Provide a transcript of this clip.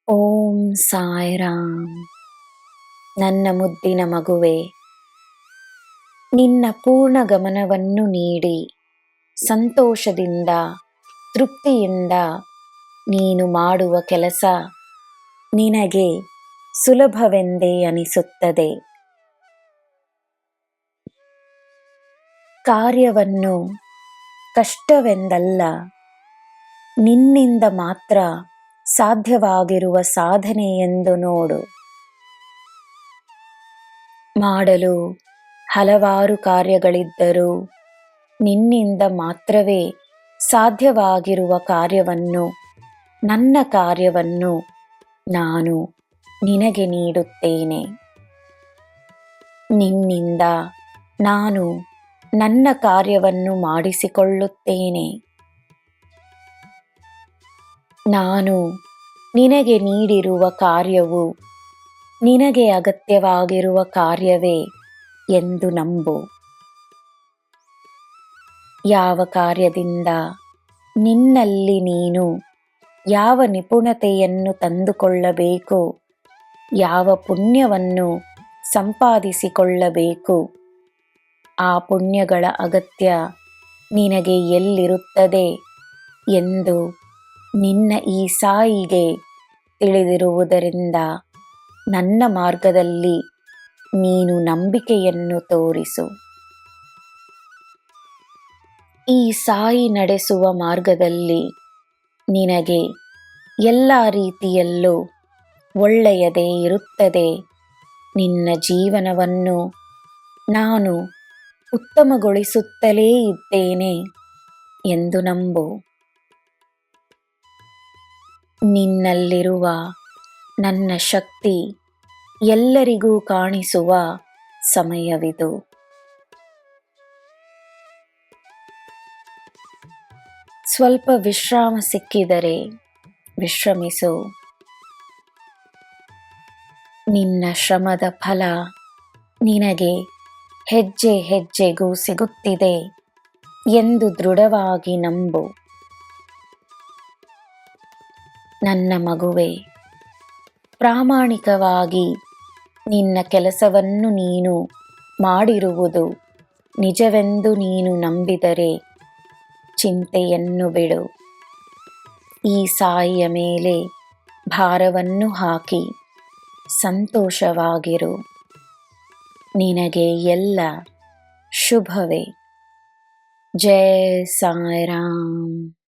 ಓಂ ಸಾಯಿರಾಮ್. ನನ್ನ ಮುದ್ದಿನ ಮಗುವೆ, ನಿನ್ನ ಪೂರ್ಣ ಗಮನವನ್ನು ನೀಡಿ ಸಂತೋಷದಿಂದ ತೃಪ್ತಿಯಿಂದ ನೀನು ಮಾಡುವ ಕೆಲಸ ನಿನಗೆ ಸುಲಭವೆಂದೇ ಅನಿಸುತ್ತದೆ. ಕಾರ್ಯವನ್ನು ಕಷ್ಟವೆಂದಲ್ಲ, ನಿನ್ನಿಂದ ಮಾತ್ರ ಸಾಧ್ಯವಾಗಿರುವ ಸಾಧನೆ ಎಂದು ನೋಡು. ಮಾಡಲು ಹಲವಾರು ಕಾರ್ಯಗಳಿದ್ದರೂ ನಿನ್ನಿಂದ ಮಾತ್ರವೇ ಸಾಧ್ಯವಾಗಿರುವ ಕಾರ್ಯವನ್ನು, ನನ್ನ ಕಾರ್ಯವನ್ನು ನಾನು ನಿನಗೆ ನೀಡುತ್ತೇನೆ. ನಿನ್ನಿಂದ ನಾನು ನನ್ನ ಕಾರ್ಯವನ್ನು ಮಾಡಿಸಿಕೊಳ್ಳುತ್ತೇನೆ. ನಾನು ನಿನಗೆ ನೀಡಿರುವ ಕಾರ್ಯವು ನಿನಗೆ ಅಗತ್ಯವಾಗಿರುವ ಕಾರ್ಯವೇ ಎಂದು ನಂಬು. ಯಾವ ಕಾರ್ಯದಿಂದ ನಿನ್ನಲ್ಲಿ ನೀನು ಯಾವ ನಿಪುಣತೆಯನ್ನು ತಂದುಕೊಳ್ಳಬೇಕು, ಯಾವ ಪುಣ್ಯವನ್ನು ಸಂಪಾದಿಸಿಕೊಳ್ಳಬೇಕು, ಆ ಪುಣ್ಯಗಳ ಅಗತ್ಯ ನಿನಗೆ ಎಲ್ಲಿರುತ್ತದೆ ಎಂದು ನಿನ್ನ ಈ ಸಾಯಿಗೆ ತಿಳಿದಿರುವುದರಿಂದ ನನ್ನ ಮಾರ್ಗದಲ್ಲಿ ನೀನು ನಂಬಿಕೆಯನ್ನು ತೋರಿಸು. ಈ ಸಾಯಿ ನಡೆಸುವ ಮಾರ್ಗದಲ್ಲಿ ನಿನಗೆ ಎಲ್ಲ ರೀತಿಯಲ್ಲೂ ಒಳ್ಳೆಯದೇ ಇರುತ್ತದೆ. ನಿನ್ನ ಜೀವನವನ್ನು ನಾನು ಉತ್ತಮಗೊಳಿಸುತ್ತಲೇ ಇದ್ದೇನೆ ಎಂದು ನಂಬು. ನಿನ್ನಲ್ಲಿರುವ ನನ್ನ ಶಕ್ತಿ ಎಲ್ಲರಿಗೂ ಕಾಣಿಸುವ ಸಮಯವಿದು. ಸ್ವಲ್ಪ ವಿಶ್ರಾಮ ಸಿಕ್ಕಿದರೆ ವಿಶ್ರಮಿಸು. ನಿನ್ನ ಶ್ರಮದ ಫಲ ನಿನಗೆ ಹೆಜ್ಜೆ ಹೆಜ್ಜೆಗೂ ಸಿಗುತ್ತಿದೆ ಎಂದು ದೃಢವಾಗಿ ನಂಬು. ನನ್ನ ಮಗುವೆ, ಪ್ರಾಮಾಣಿಕವಾಗಿ ನಿನ್ನ ಕೆಲಸವನ್ನು ನೀನು ಮಾಡಿರುವುದು ನಿಜವೆಂದು ನೀನು ನಂಬಿದರೆ ಚಿಂತೆಯನ್ನು ಬಿಡು. ಈ ಸಾಯಿಯ ಮೇಲೆ ಭಾರವನ್ನು ಹಾಕಿ ಸಂತೋಷವಾಗಿರು. ನಿನಗೆ ಎಲ್ಲ ಶುಭವೇ. ಜೈ ಸಾಯಿರಾಮ್.